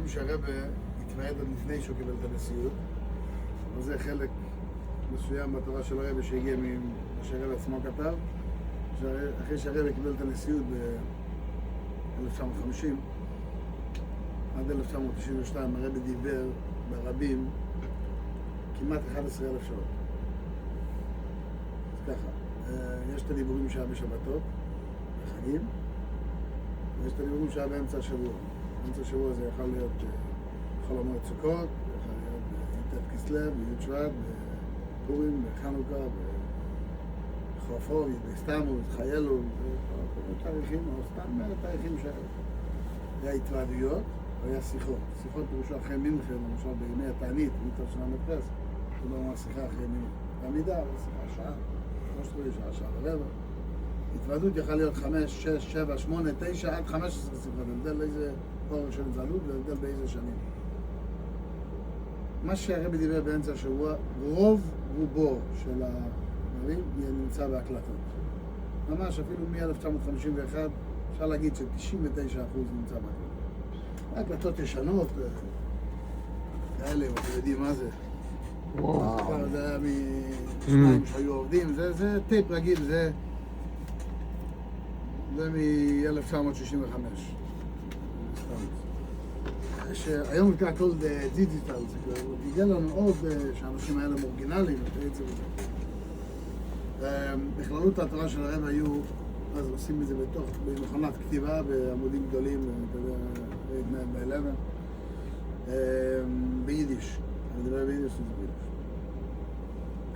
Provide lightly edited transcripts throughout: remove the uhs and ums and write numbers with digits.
יודעים שהרבא התוועד עוד לפני שהוא קיבל את הנשיאות, וזה חלק מסוים בתורה של הרבא שהגיע ממה שהרבא עצמו כתב, אחרי שהרבא קיבל את הנשיאות ב-1950 עד 1992 הרבא דיבר ברבים כמעט 11,000 שעות. אז ככה, יש את הדיבורים שהיה בשבתות, בחגים, ויש את הדיבורים שהיה באמצע השבוע. באמצע השבוע זה יכול להיות חול המועד סוכות, יכול להיות י"ט כסלו, בי"ד שבט, בפורים, בחנוכה, בחורפו, בסתמוז, חיילו, כל תאריכים, או סתם תאריכים שהיה התוועדויות, והיה שיחות. שיחות פירושו אחרי מינכן, למשל בימי התענית, מיטב שנה מפרס, זה לא ממש שיחה אחרי מינכן. בעמידה, שיחה שעה, 3 שעה ורבע. התוועדות יכולה להיות 5, 6, 7, 8, 9 עד 15 שיחות, הבדל באיזה אור של התוועדות והבדל באיזה שנים. מה שהרבי דיבר באמצע השבוע, רובו של הדברים נמצא בהקלטות. ממש אפילו מ-1951 אפשר להגיד ש-99% נמצא בהקלטות. ההקלטות ישנות, כאלה, אתם יודעים מה זה. זה היה משניים שהיו עובדים, זה טיפ רגיל, זה מ-1965. היום נקרא הכל דיגיטל, זה יגיע לנו עוד שהאנשים האלה הם אורגינליים, בכללות התורה של הרב היו, אז עושים את זה במכונת כתיבה, בעמודים גדולים, ביידיש. אני מדבר ביידיש, זה ביידיש.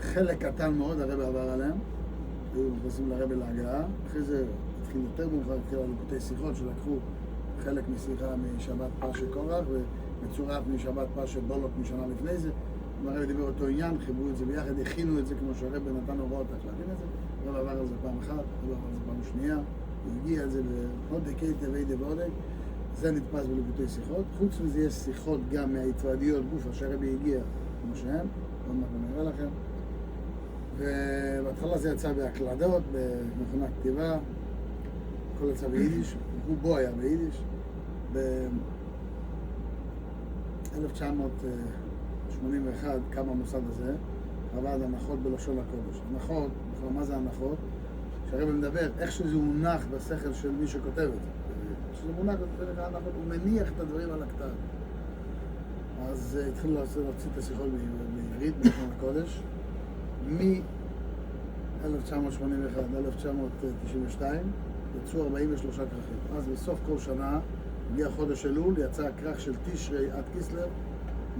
חלק קטן מאוד הרב עבר עליהם, היו נכנסים לרב להגעה, אחרי זה התחיל יותר מאוחר, התחיל ליקוטי שיחות שלקחו חלק משיחה משבת פרשת קורח ומצורף משבת פרשת בולוק משנה לפני זה. הרב דיבר אותו עניין, חיברו את זה ביחד, הכינו את זה כמו שהרב נתן הוראות איך להכין את זה. הרב עבר על זה פעם אחת, הרב עבר על זה פעם שנייה, הוא הגיע על זה בעוד דקי תווידה ועוד דק. זה נתפס בליקוטי שיחות. חוץ מזה יש שיחות גם מההתוועדיות גוף אשר הרבי הגיע כמו שהם, עוד מעט אני אראה לכם. ובהתחלה זה יצא בהקלדות, במכונת כתיבה, הכל יצא ביידיש, רובו היה ביידיש. ב-1981 קם המוסד הזה, עבד הנחות בלשון הקודש. הנחות, בכלל מה זה הנחות? שהרבא מדבר, איך שזה מונח בשכל של מי שכותב את זה. כשזה מונח בשכל הנחות, הוא מניח את הדברים על הכתב. אז התחילו להוציא את השיחות בעברית, בלשון הקודש. מ-1981 עד 1992 יצאו 43 כרכים. אז בסוף כל שנה, הגיע חודש אלול, יצא כרך של תשרי עד כסלו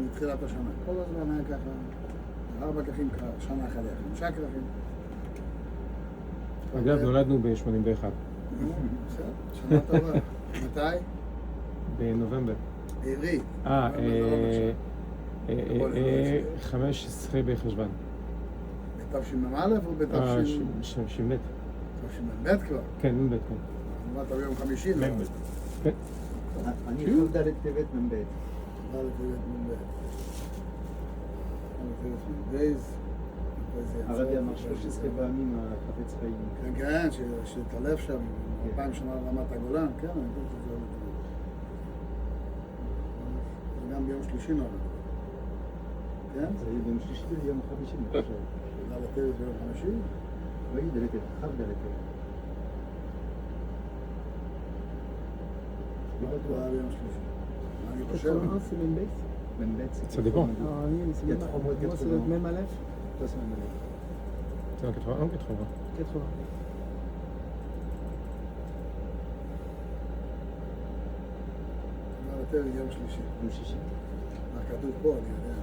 מתחילת השנה. כל הזמן היה ככה, 4 כרכים שנה אחת, 5 כרכים. אגב, נולדנו ב-81. בסדר, שנה טובה. מתי? בנובמבר. בעברית. 15 בחשוון. בתשמ"א או בתשמ"ב? שמ"ב. תשמ"ב כבר? כן, מ"ב, כן. אמרת ביום חמישי? מ"ב. כן. אני יכול ד' טבת מ"ב. ד' טבת מ"ב. הרבי אמר 13 פעמים החפץ חיים. כן, כן, שתלף שם, 2000 שנה רמת הגולן, כן, אני חושב שזה הולך. זה גם ביום שלישי נולד. כן? זה יהיה ביום שלישי וביום חמישי, אני חושב. ד' טבת ביום חמישי? לא יהיה ד' טבת, חב ד' טבת. לא היה ביום שלישי. אני חושב... c'est même bête. Même bête, c'est... Ça dépend. Il y a 3 mois de Moi, ça doit être même Aleph. Toi, c'est même Aleph. C'est en 81 ou 80? 80. ד' טבת יום שלישי. יום שישי. מה כתוב פה, אני יודע.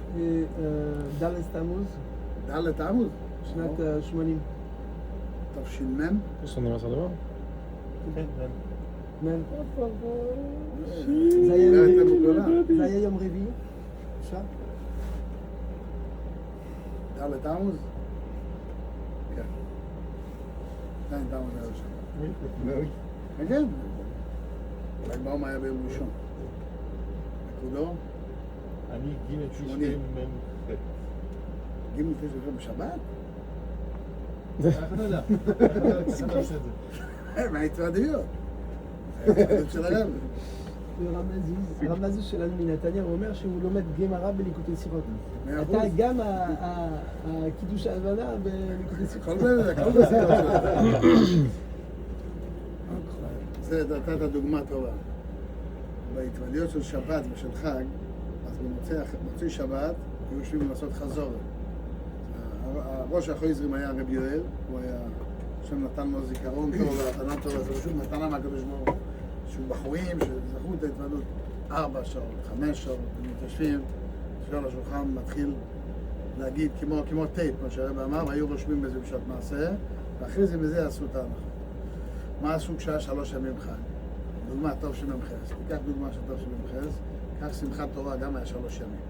ד' תמוז, ד' תמוז? שנת 80. תש"מ? Son anniversaire de mort? מן. זה היה גדולה. זה היה יום רביעי. עכשיו? ד' תמוז? כן. ד' תמוז היה ראשון. Oui. כן. ל"ג בעומר היה ביום ראשון. נקודו? אני ג' תשרי מ"ח. ג' תשרי בשבת? איך אתה יודע? איך אתה עושה את זה? מההתוועדויות. ההתוועדות של הרב. הרב מזוז שלנו מנתניה, הוא אומר שהוא לומד גמרא בליקוטי שיחות. מאה אתה אחוז. גם הקידוש ההבנה בליקוטי שיחות. כל זה, כל זה סיבות שלו. זה נתת דוגמה טובה. בהתוודיות של שבת ושל חג, אז במוצאי שבת, היו יושבים לעשות חזור. הראש החויזרים היה רבי יואל, הוא היה, השם נתן לו זיכרון טוב והתנה טובה, זה פשוט מתנה מהקדוש ברוך הוא, שהוא בחורים שזכו את ההתוודות 4 שעות, 5 שעות, הם מתיישבים, יושב על השולחן, מתחיל להגיד כמו טייפ, מה שהרב אמר, והיו רושמים בזה בשעת מעשה, ואחרי זה מזה עשו את ההנחה. מה עשו כשהיה 3 ימים חג? דוגמה טוב של ממחז, תיקח דוגמה של טוב של ממחז, כך שמחת תורה גם היה 3 ימים.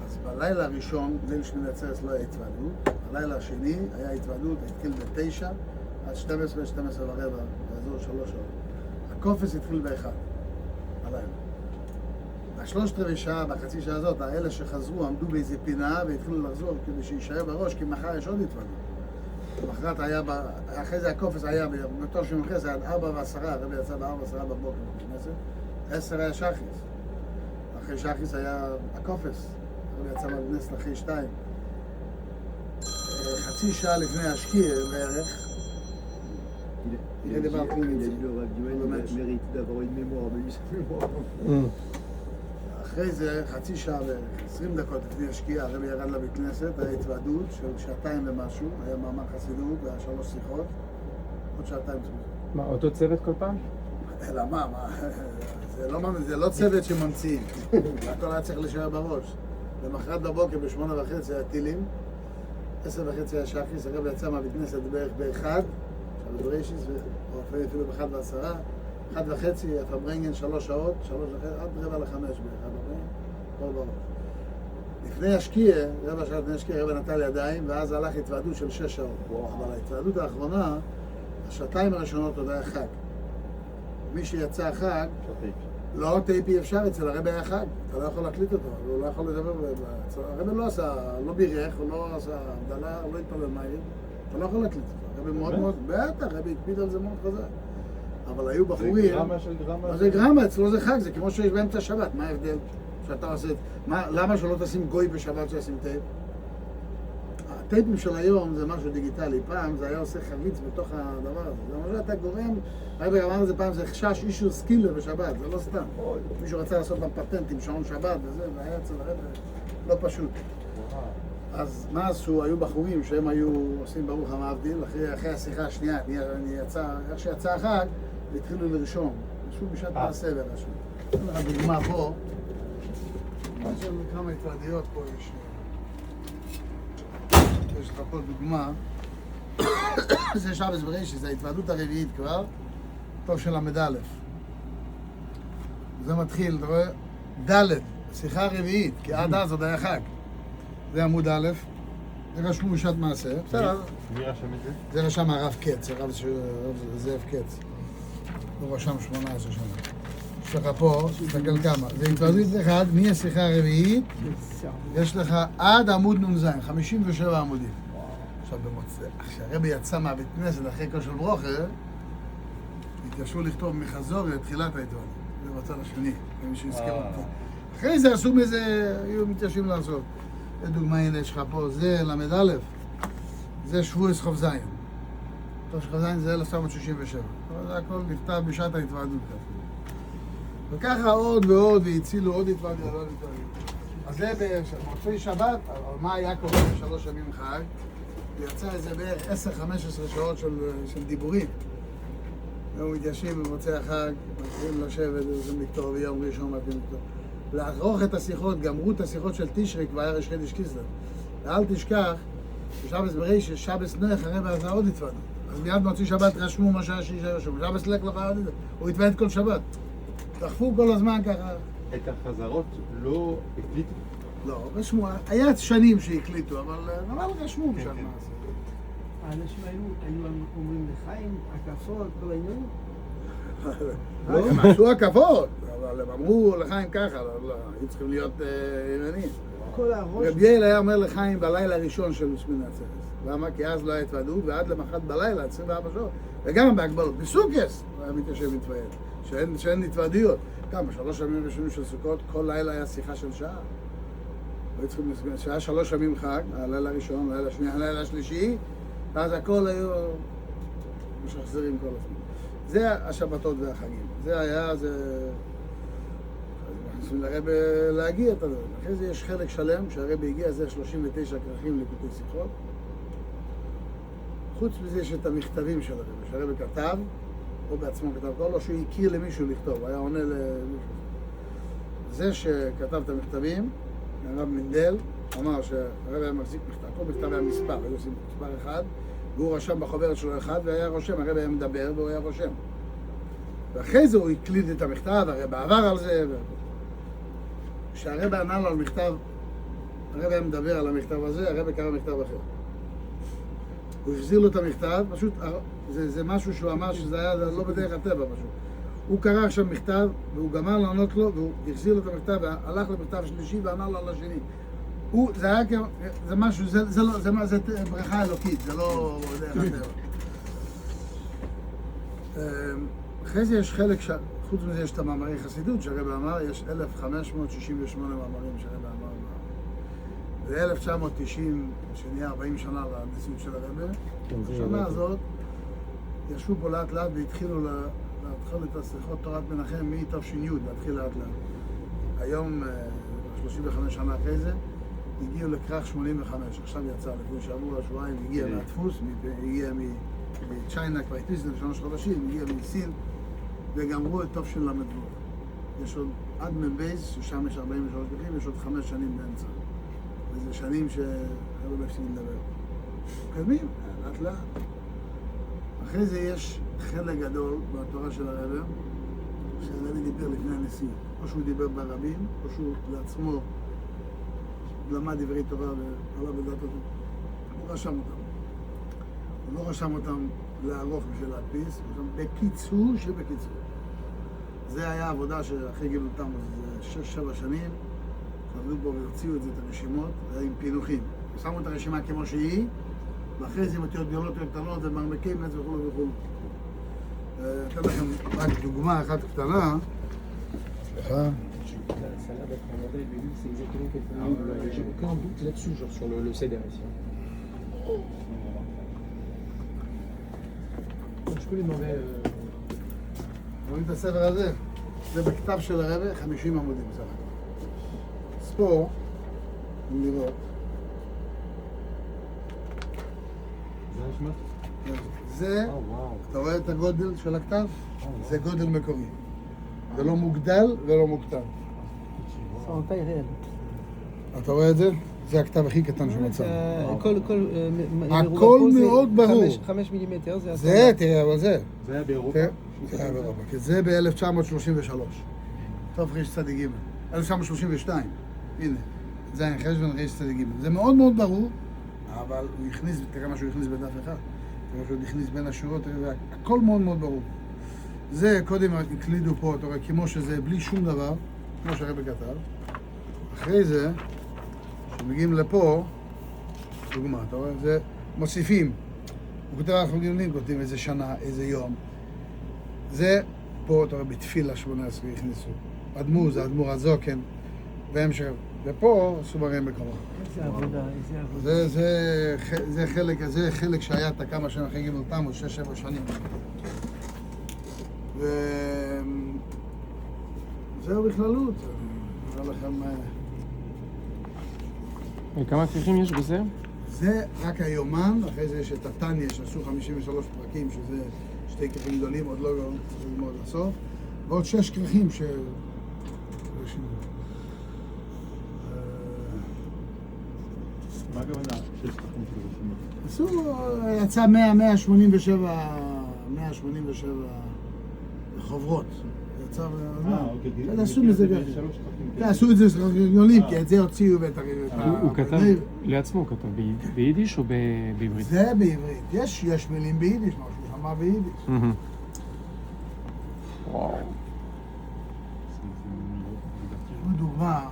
אז בלילה הראשון, ליל שמיני עצרת לא היה התוועדות, בלילה השני היה התוועדות, התחיל ב9 עד 12, 12 ורבע, באזור 3 שעות. הקופס התחיל ב1, הלילה. בשלושת רבעי שעה, בחצי שעה הזאת, האלה שחזרו עמדו באיזה פינה והתחילו לחזור כדי שישאר בראש, כי מחר יש עוד התוועדות. למחרת היה, אחרי זה הקופס היה, בתור שמחס היה עד 4:10, הרבי יצא ב4:10 בבוקר בכנסת, 10 היה שחיס. אחרי שחיס היה הקופס, הרבי יצא בכנסת אחרי 2. חצי שעה לפני השקיע בערך, Il a dit au Rav Yoel, il mérite d'avoir une mémoire, mais lui, sa mémoire. אחרי זה חצי שעה בערך, 20 דקות לפני השקיע, הרבי ירד לבית כנסת, היה התוועדות של 2 ומשהו, היה מאמר חסידות, והיה 3 שיחות, עוד 2 צמוד. מה, אותו צוות כל פעם? אלא מה, זה לא צוות שממציאים, הכל היה צריך להישאר בראש. למחרת בבוקר ב8:30 היה טילים, 10:30 היה שחיס, הרבי יצא מהבית כנסת בערך ב1, עכשיו בבראשיס, או אפילו ב1:10, 1:30, פברנגן 3 שעות, עד 4:45 בערך, כל בראש. לפני השקיע, רבע שעה לפני השקיע, רבע נטל ידיים, ואז הלך התוועדות של 6 שעות. אבל ההתוועדות האחרונה, השעתיים הראשונות עוד היה חג. מי שיצא חג, לא טייפי אפשר, אצל הרבי היה חג, אתה לא יכול להקליט אותו, הוא לא יכול לדבר, הרבי לא עשה, לא בירך, הוא לא עשה הבדלה, הוא לא התפלל מהיר, אתה לא יכול להקליט אותו, הרבי מאוד מאוד, בטח, הרבי הקפיד על זה מאוד חזק. אבל היו בחורים... זה גרמה של גרמה. זה גרמה, אצלו זה חג, זה כמו שיש באמצע שבת, מה ההבדל? שאתה עושה... למה שלא תשים גוי בשבת שישים טייפ? הטייפים של היום זה משהו דיגיטלי, פעם זה היה עושה חריץ בתוך הדבר הזה. זה אומר שאתה גורם, הרבי אמר את זה פעם, זה חשש אישור סקילר בשבת, זה לא סתם. מישהו רצה לעשות גם פטנט עם שעון שבת וזה, והיה אצל הרבי לא פשוט. אז מה עשו? היו בחורים שהם היו עושים ברוך המבדיל, אחרי השיחה השנייה, איך שיצא החג, והתחילו לרשום. רשום בשעת מעשה ורשום. אין לך דוגמה פה. יש לנו כמה התוועדויות פה, יש לך פה דוגמה. זה שבס בראשיס, זה ההתוועדות הרביעית כבר, טוב של ל"א. זה מתחיל, אתה רואה? ד', שיחה רביעית, כי עד אז עוד היה חג. זה עמוד א', זה רשמו בשעת מעשה. בסדר. מי רשם את זה? זה רשם הרב קץ, הרב זאב קץ. הוא רשם 18 שנה. יש לך פה, תסתכל כמה. זה התוועדות אחד, מהשיחה הרביעית, יש לך עד עמוד נ"ז, 57 עמודים. עכשיו כשהרבי יצא מהבית כנסת אחרי כל של ברוכר, התיישבו לכתוב מחזור לתחילת ההתוועדות. זה בצד השני, למי שהזכר אותי. אחרי זה עשו מזה, היו מתיישבים לעשות. לדוגמה, הנה יש לך פה, זה ל"א, זה שבועס חוב זין. טוב, שחוב זין זה 1967. זה הכל נכתב בשעת ההתוועדות. וככה עוד ועוד, והצילו עוד התוועדות, עוד התוועדות. אז זה במוצאי שבת, אבל מה היה קורה ב3 ימים חג? יצא איזה בערך 10-15 שעות של דיבורים. והוא מתיישבים במוצאי החג, מתחילים לשבת, עושים לכתוב, ויום ראשון מתחילים לכתוב. לערוך את השיחות, גמרו את השיחות של תשרי, כבר היה ראש חידש כיסלר. ואל תשכח, בשבס בראשיס, שבס נוח, הרבי עשה עוד התוועדות. אז מיד במוצאי שבת רשמו מה שהיה שיש רשום. שבס לק לך עוד התוועדות. הוא התוועד כל שבת. דחפו כל הזמן ככה. את החזרות לא הקליטו? לא, רשמו. היה שנים שהקליטו, אבל רשמו בשעת מעשה. האנשים היו אומרים לחיים, הקפות, כל העניין? לא, הם עשו הקפות, אבל הם אמרו לחיים ככה, לא, היו צריכים להיות עניינים. כל הראש... רבי יעל היה אומר לחיים בלילה הראשון של שמיני עצרת. למה? כי אז לא היה התוועדות, ועד למחרת בלילה, 24 שעות, וגם בהגבלות. בסוכס הוא היה מתיישב מתוועד. שאין התוועדויות. כמה? 3 ימים ראשונים של סוכות, כל לילה היה שיחה של שעה. שהיה 3 ימים חג, הלילה הראשון, הלילה השני, הלילה השלישי, ואז הכל היו משחזרים כל הזמן. זה השבתות והחגים. זה היה, זה... נכנסים לרבי להגיע את הדברים. אחרי זה יש חלק שלם שהרבי הגיע, זה 39 כרכים לקוטי שיחות. חוץ מזה יש את המכתבים של הרבי, שהרבי כתב, או בעצמו כתב כל, או שהוא הכיר למישהו לכתוב, היה עונה למישהו. זה שכתב את המכתבים, הרב מנדל, אמר שהרבי היה מחזיק מכתב, כל מכתב היה מספר, היו עושים מספר אחד, והוא רשם בחוברת שלו אחד, והיה רושם, הרבי היה מדבר והוא היה רושם. ואחרי זה הוא הקליד את המכתב, הרבי עבר על זה, כשהרבי ענה לו על מכתב, הרבי היה מדבר על המכתב הזה, הרבי קרא מכתב אחר. הוא החזיר לו את המכתב, פשוט, זה משהו שהוא אמר שזה היה לא בדרך הטבע פשוט. הוא קרא עכשיו מכתב, והוא גמר לענות לו, והוא החזיר לו את המכתב, והלך למכתב שלישי וענה לו על השני. זה היה זה משהו, זה ברכה אלוקית, זה לא בדרך הטבע. אחרי זה יש חלק, חוץ מזה יש את המאמרי חסידות שהרבי אמר, יש 1568 מאמרים שהרבי אמר. ב-1990, שנהיה 40 שנה לנשיאות של הרבי, בשנה הזאת ישבו פה לאט לאט והתחילו להתחיל את השיחות תורת מנחם מתש"י, להתחיל לאט לאט. היום, 35 שנה אחרי זה, הגיעו לכרך 85, עכשיו יצא לפני שבוע, שבועיים, הגיע מהדפוס, הגיע מצ'יינה, כבר התפיס לפני 3 חודשים, הגיע מסין, וגמרו את תש"ל. יש עוד עד מבייס, ששם יש 43 כרכים, יש עוד 5 שנים באמצע. וזה שנים שהרבי מפסיקים לדבר. קדמים, לאט לאט. אחרי זה יש חלק גדול בתורה של הרבי, שהרבי דיבר לפני הנשיאות. או שהוא דיבר ברבים, או שהוא לעצמו למד דברי תורה ועלה בדעת אותו. הוא רשם אותם. הוא לא רשם אותם לערוך בשביל להדפיס, הוא רשם בקיצור שבקיצור. זה היה עבודה שאחרי גיל אותם, זה 6-7 שנים. עבדו בו והוציאו את זה, את הרשימות, עם פינוחים. שמו את הרשימה כמו שהיא, ואחרי זה עם אותיות גדולות וקטנות ומרמקים נץ וכו' וכו'. אתן לכם רק דוגמה אחת קטנה. סליחה. רואים את הספר הזה? זה בכתב של הרבי, 50 עמודים בסך הכל. פה, לראות. זה השמת? זה, אתה רואה את הגודל של הכתב? זה גודל מקומי. זה לא מוגדל ולא מוקטן. אתה רואה את זה? זה הכתב הכי קטן שמצאנו. הכל מאוד ברור. 5 מילימטר, זה... זה, תראה, אבל זה. זה היה באירופה? זה היה באירופה, כי זה ב-1933. טוב, חש צדיק ג' 1932. הנה, זה היה חשבון חש צדיק ג' זה מאוד מאוד ברור, אבל הוא הכניס, תראה מה שהוא הכניס בדף אחד. תראה שהוא הכניס בין השורות, הכל מאוד מאוד ברור. זה, קודם הקלידו פה, אתה רואה, כמו שזה, בלי שום דבר, כמו שהרבי כתב. אחרי זה, כשמגיעים לפה, דוגמה, אתה רואה, זה מוסיפים. הוא כותב, אנחנו גאונים, כותבים איזה שנה, איזה יום. זה, פה, אתה רואה, בתפילה 18 הכניסו. אדמו, זה אדמו"ר הזוקן, והמשך. ופה, עשו בהם מקומות. איזה עבודה, איזה עבודה. זה חלק שהיה את כמה שנים אחרי גימל תמוז, 6-7 שנים. זהו בכללות. אני אומר לכם... כמה כריכים יש בזה? זה רק היומן, אחרי זה יש את התניה שעשו 53 פרקים, שזה 2 כרכים גדולים, עוד לא ללמוד לסוף, ועוד 6 כרכים ש... מה הכוונה? 6 כרכים של רשימות? יצא 187 חוברות. יצא... אוקיי. עשו מזה גם. עשו את זה גדולים, כי את זה הוציאו ואת... הוא כתב לעצמו, הוא כתב ביידיש או בעברית? זה בעברית. יש מילים ביידיש, משהו שמע ביידיש. וואו. דוגמה.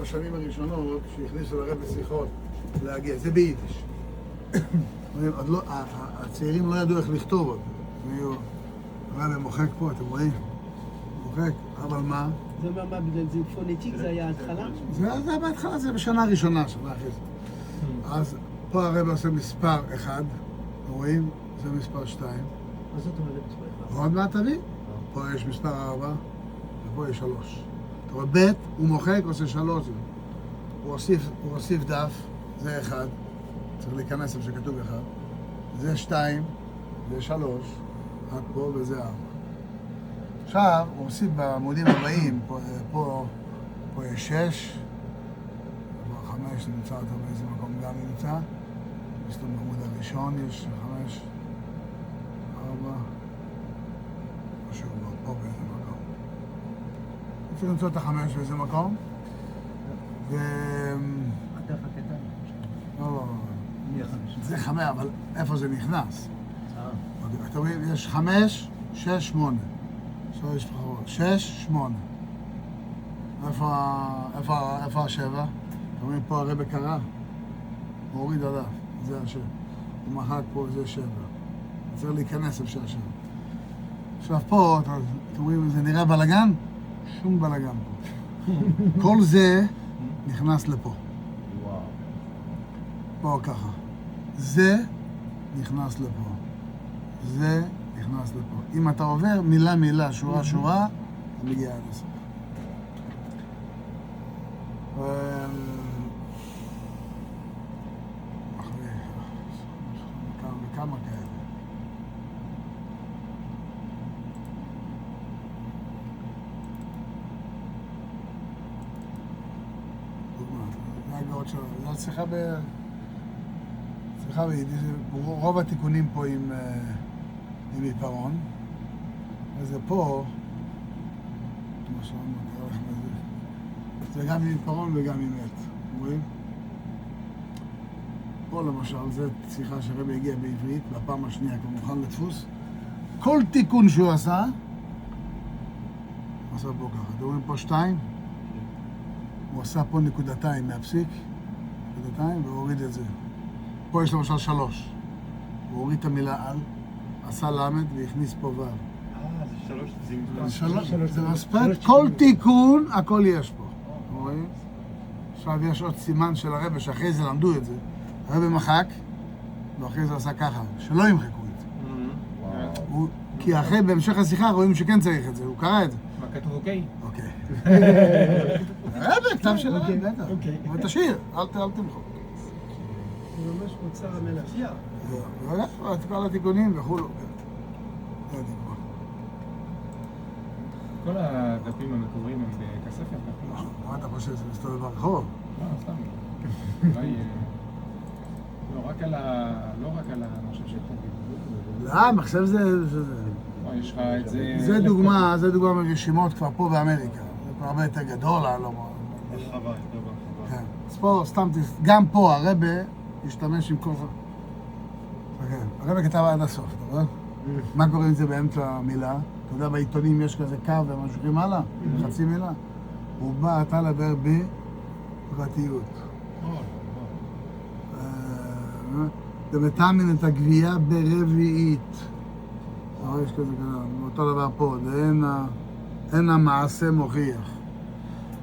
בשנים הראשונות שהכניסו לרבי שיחות להגיע, זה ביידיש. הצעירים לא ידעו איך לכתוב עוד. הרב מוחק פה, אתם רואים? מוחק, אבל מה? זה אומר מה, בגלל זה פונטיק זה היה ההתחלה? זה בהתחלה, זה בשנה הראשונה, שנה אחרי זה. אז פה הרב עושה מספר 1, רואים? זה מספר 2. מה זאת אומרת מספר 1? עוד מעט תביא. פה יש מספר 4, ופה יש 3. אתה רואה, ב' הוא מוחק, עושה 3. הוא הוסיף דף, זה 1. צריך להיכנס איפה שכתוב 1. זה 2, זה 3. עד פה וזה 4. עכשיו, הוא הוסיף בעמודים הבאים, פה יש 6. פה 5 נמצא אותו באיזה מקום גם נמצא. יש לו בעמוד הראשון, יש 5, 4. משהו פה באיזה מקום. צריך למצוא את 5 באיזה מקום. הדף הקטן. לא. זה 5, אבל איפה זה נכנס? אתם רואים, יש 5, 6, 8. עכשיו יש פחות. 6, 8. איפה השבע? אתם רואים פה הרב קרא. הוא הוריד הדף, זה השבע. הוא מחק פה, זה 7. צריך להיכנס אפשר השבע. עכשיו פה, אתם רואים, זה נראה בלגן? שום בלגן פה. כל זה נכנס לפה. פה ככה. זה נכנס לפה. זה נכנס לפה. אם אתה עובר מילה מילה, שורה שורה, אתה מגיע עד הסוף. כמה כאלה. דוגמא, זה הגאות שלו. זה שיחה ביידיש, רוב התיקונים פה עם עיפרון, וזה פה, זה גם עם עיפרון וגם עם עט, רואים? פה למשל, זה שיחה שהרבי הגיע בעברית, בפעם השנייה, כבר מוכן לדפוס. כל תיקון שהוא עשה, הוא עשה פה ככה. אתם רואים פה 2, הוא עשה פה נקודתיים מהפסיק, נקודתיים, והוריד את זה. פה יש למשל 3. הוא הוריד את המילה על, עשה למד והכניס פה ו'. זה 3. זה מספק. כל תיקון, הכל יש פה. רואים? עכשיו יש עוד סימן של הרבי, שאחרי זה למדו את זה. הרבי מחק, ואחרי זה עשה ככה, שלא ימחקו את זה. כי אחרי, בהמשך השיחה, רואים שכן צריך את זה, הוא קרא את זה. מה כתוב אוקיי? אוקיי. הרבי, כתב של הרבי, בטח. אבל תשאיר, אל תמחוק. זה ממש מוצר המלאכיה. את כל התיקונים וכולו. זה התיקון. כל הדפים המקוריים הם בכספת, נכון? מה אתה חושב, זה מסתובב ברחוב? לא, סתם. אולי... לא רק על המשהו שפה. לא, מחשב זה... יש לך את זה... זה דוגמה מרשימות כבר פה באמריקה. זה כבר הרבה יותר גדול, לא... הרחבה, יותר בהרחבה. כן. אז פה, סתם, גם פה הרבי השתמש עם כל... הרבי כתב עד הסוף, אתה רואה? מה קורה עם זה באמצע המילה? אתה יודע, בעיתונים יש כזה קו וממשיכים הלאה, חצי מילה. הוא בא, אתה לדבר בפרטיות. ומתאמן את הגבייה ברביעית. יש כזה כזה, אותו דבר פה, אין המעשה מוכיח.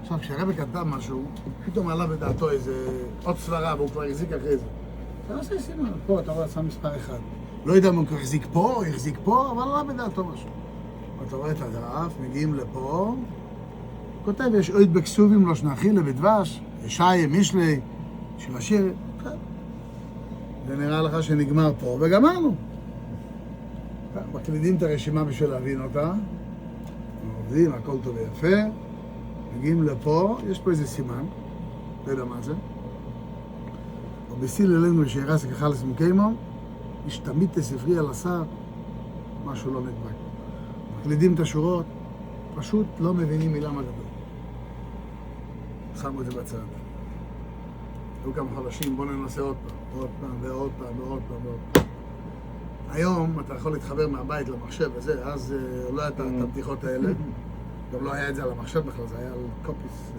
עכשיו, כשהרבי כתב משהו, פתאום עלה בדעתו איזה עוד סברה, והוא כבר החזיק אחרי זה. אתה לא עושה סימן, פה אתה רואה, שם מספר 1. לא יודע אם הוא החזיק פה, אבל עלה בדעתו משהו. אתה רואה את הדף, מגיעים לפה, כותב, יש עוד בכסובים לא שנאכילה בדבש, ישעיה, מישלי, שיר השיר, זה נראה לך שנגמר פה, וגמרנו. מקלידים את הרשימה בשביל להבין אותה, עובדים, הכל טוב ויפה, מגיעים לפה, יש פה איזה סימן, לא יודע מה זה, ובסיל אלינו שירס כחלס מקיימו, יש תמיד תספרי על השר, משהו לא נדבק. מקלידים את השורות, פשוט לא מבינים מילה מה גדול. שמו את זה בצד. היו כמה חלשים, בואו ננסה עוד פעם, ועוד פעם. היום אתה יכול להתחבר מהבית למחשב וזה, אז לא היה את הבדיחות האלה. גם לא היה את זה על המחשב בכלל, זה היה על קופיס.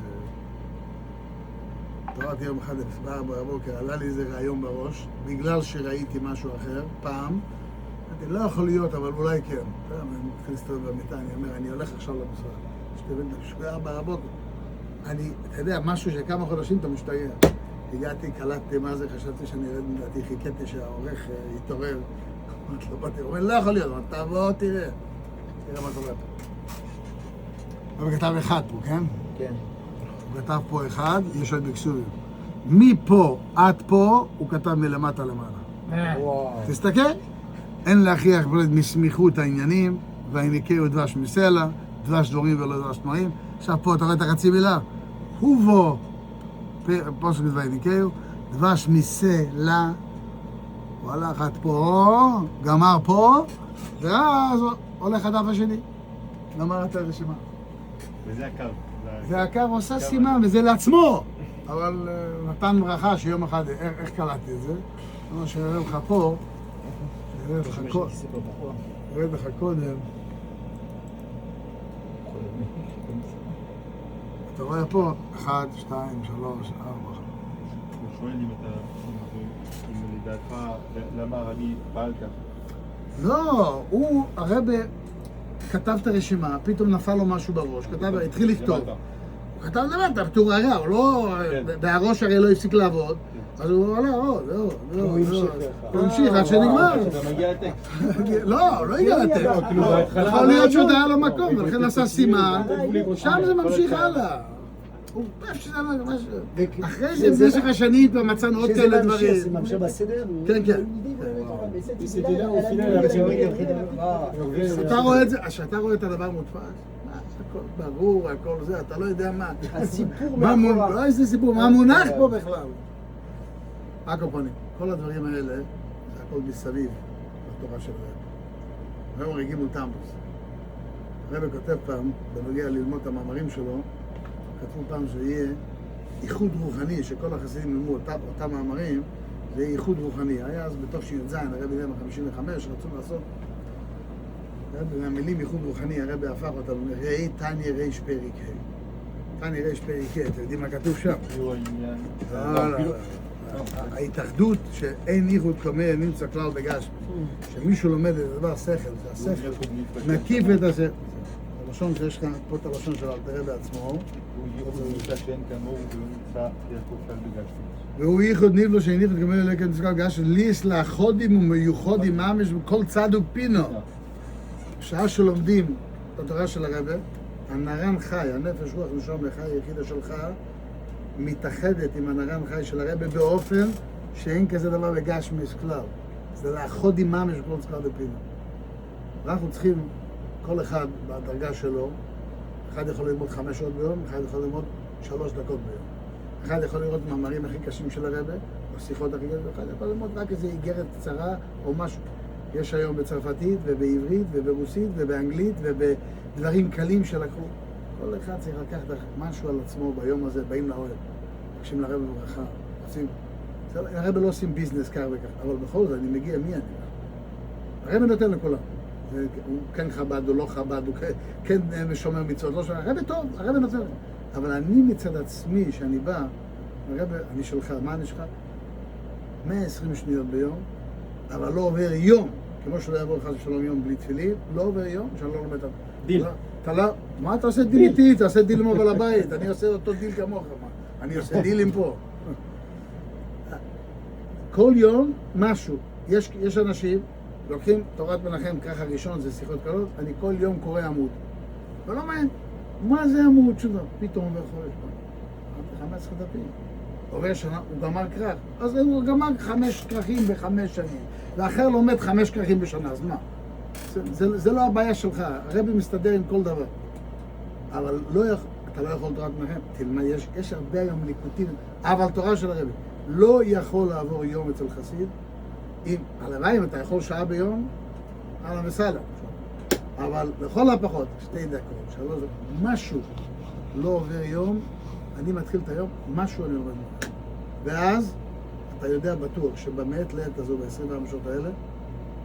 קראתי יום אחד בבוקר, עלה לי איזה רעיון בראש, בגלל שראיתי משהו אחר, פעם, אמרתי, לא יכול להיות, אבל אולי כן. אני מתחיל להסתובב במיטה, אני אומר, אני הולך עכשיו למשרד. שתי ארבע בבוקר. אתה יודע, משהו שכמה חודשים אתה משתגע. הגעתי, קלטתי מה זה, חשבתי שאני ארד מדעתי, חיכיתי שהעורך יתעורר. אמרתי לו, באתי, הוא אומר, לא יכול להיות, תבוא, תראה מה קורה פה. אבל כתב אחד פה, כן? כן. הוא כתב פה אחד, יש עוד בקסורים. מפה עד פה, הוא כתב מלמטה למעלה. תסתכל. אין להכריח מסמיכות העניינים, והיניקהו דבש מסלע, דבש דבורים ולא דבש תמרים. עכשיו פה אתה רואה את החצי מילה. הובו, פוסק והיניקהו, דבש מסלע, הוא הלך עד פה, גמר פה, ואז הולך הדף השני. גמר את הרשימה. וזה הקו. זה הקו עושה סימן, וזה לעצמו. אבל נתן ברכה שיום אחד, איך קלטתי את זה? אמר שיראה לך פה, ירד לך קודם. אתה רואה פה 1, 2, 3, 4. הוא שואל אם לדעתך, למה הרבי פעל כך? לא, הרב כתב את הרשימה, פתאום נפל לו משהו בראש, התחיל לכתוב. הוא כתב למטה, בטור הרע, הוא לא, והראש הרי לא הפסיק לעבוד. אז הוא עלה עוד, הוא המשיך עד שנגמר. לא הגיע לטקסט. יכול להיות שהוא היה לו מקום, ולכן עשה סימן, שם זה ממשיך הלאה. הוא פף שזה משהו. אחרי זה, במשך השנים כבר מצאנו עוד כאלה דברים. שזה ממשיך בסדר? כן, כן. אתה רואה את זה, כשאתה רואה את הדבר מודפס, הכל ברור, הכל זה, אתה לא יודע מה. הסיפור מאחורה. לא איזה סיפור, מה מונח פה בכלל? הקופונים, כל הדברים האלה, זה הכל מסביב לתורה של הרב. היום רגימו תמוס. הרב כותב פעם, בנוגע ללמוד את המאמרים שלו, כתבו פעם שיהיה איחוד רוחני, שכל החסידים ללמוד אותם מאמרים, זה יהיה איחוד רוחני. היה אז בתוך שי"ז, הרב ידע ב-55, רצו לעשות, מהמילים איחוד רוחני, הרב הפך אותם, ראי תניא ריש פרק ה'. תניא ריש פרק ה', אתם יודעים מה כתוב שם? ההתאחדות שאין איחוד כמוה נמצא כלל בגשמי. שמישהו לומד את הדבר שכל, זה השכל מקיף את השכל. הלשון שיש כאן פה את הלשון של אלתר בעצמו. הוא נמצא שאין כמוהו ולא נמצא יעקב כלל בגשמי. והוא איחוד נבלו שאין איחוד כמוה לקן נמצא כלל בגשמי. ליס לאחודים ומיוחודים ממש בכל צד ופינו. בשעה שלומדים את התורה של הרב, הנרן חי, הנפש רוח נשום לחי היחידה שלך, מתאחדת עם הנרן חי של הרב באופן שאין כזה דבר בגשמיס כלל. זה לאחוד עם ממש בכל צד ופינו. אנחנו צריכים, כל אחד בדרגה שלו, אחד יכול ללמוד 5 שעות ביום, אחד יכול ללמוד 3 דקות ביום. אחד יכול לראות מאמרים הכי קשים של הרב, או שיחות הכי קשות, אחד יכול ללמוד רק איזו איגרת קצרה או משהו. יש היום בצרפתית ובעברית וברוסית ובאנגלית ובדברים קלים שלקחו. כל אחד צריך לקחת משהו על עצמו ביום הזה, באים לאוהל, מקשים לרב בברכה, עושים. הרב לא עושים ביזנס כך וכך, אבל בכל זאת, אני מגיע, מי אני? הרב נותן לכולם. הוא כן חב"ד, הוא לא חב"ד, הוא כן משומר מצוות, לא שומר. הרב טוב, הרב נותן. אבל אני מצד עצמי, שאני בא, הרב, אני שלך, מה אני שלך? 120 שניות ביום, אבל לא עובר יום, כמו שלא יעבור חס ושלום יום בלי תפילין, לא עובר יום שאני לא לומד. דיל. מה אתה עושה דיל איתי? אתה עושה דיל עם אבל הבית, אני עושה אותו דיל כמוך, אני עושה דילים פה. כל יום משהו. יש אנשים, לוקחים תורת מנחם, ככה ראשון, זה שיחות קלות, אני כל יום קורא עמוד. ולא מעניין, מה זה עמוד? שום דבר, פתאום עובר חודש. אמרתי 15 דפים. עובר שנה, הוא גמר כרך. אז הוא גמר 5 כרכים ב5 שנים. ואחר לומד 5 כרכים בשנה, אז מה? זה לא הבעיה שלך, הרבי מסתדר עם כל דבר. אבל אתה לא יכול תורת מנחם, תלמד, יש הרבה היום ליקוטים, אבל תורה של הרבי. לא יכול לעבור יום אצל חסיד, הלוואי אם אתה יכול שעה ביום, אהלן וסהלן. אבל לכל הפחות, 2 דקות, 3 דקות, משהו לא עובר יום, אני מתחיל את היום, משהו אני לומד ממך. ואז אתה יודע בטוח שבמאת לעת הזו, ב-24 שעות האלה,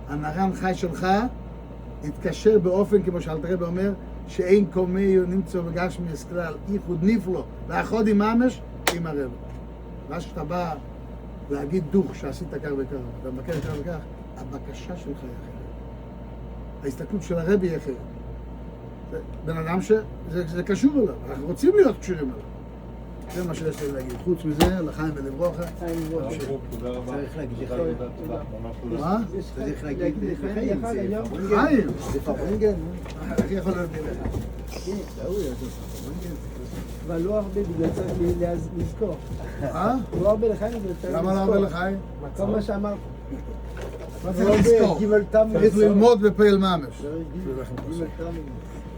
הנרן חי שלך יתקשר באופן, כמו שאלתר רבי אומר, שאין קומי נמצא בגשמיס כלל, איחוד נפלו, לאחוד עם ממש, עם הרב. ואז שאתה בא להגיד דוך שעשית כך וכך, אתה מבקר כך וכך, הבקשה שלך היא אחרת. ההסתכלות של הרבי היא אחרת. זה בן אדם שזה קשור אליו, אנחנו רוצים להיות קשורים אליו. זה מה שיש לי להגיד. חוץ מזה, לחיים ולברוכה. תודה רבה. צריך להגיד לך, תודה. ממש תודה. מה? צריך להגיד לחיים, זה פרנגן. חיים! זה פרנגן. איך יכול להיות בלך? הנה, הוא יש לו פרנגן. אבל לא הרבה, בגלל צריך לזכור. לא הרבה לחיים, בגלל צריך לזכור. למה לא הרבה לחיים? כל מה שאמרת. מה צריך לזכור? גימל תמי. צריך ללמוד בפעיל ממש. גימל תמי.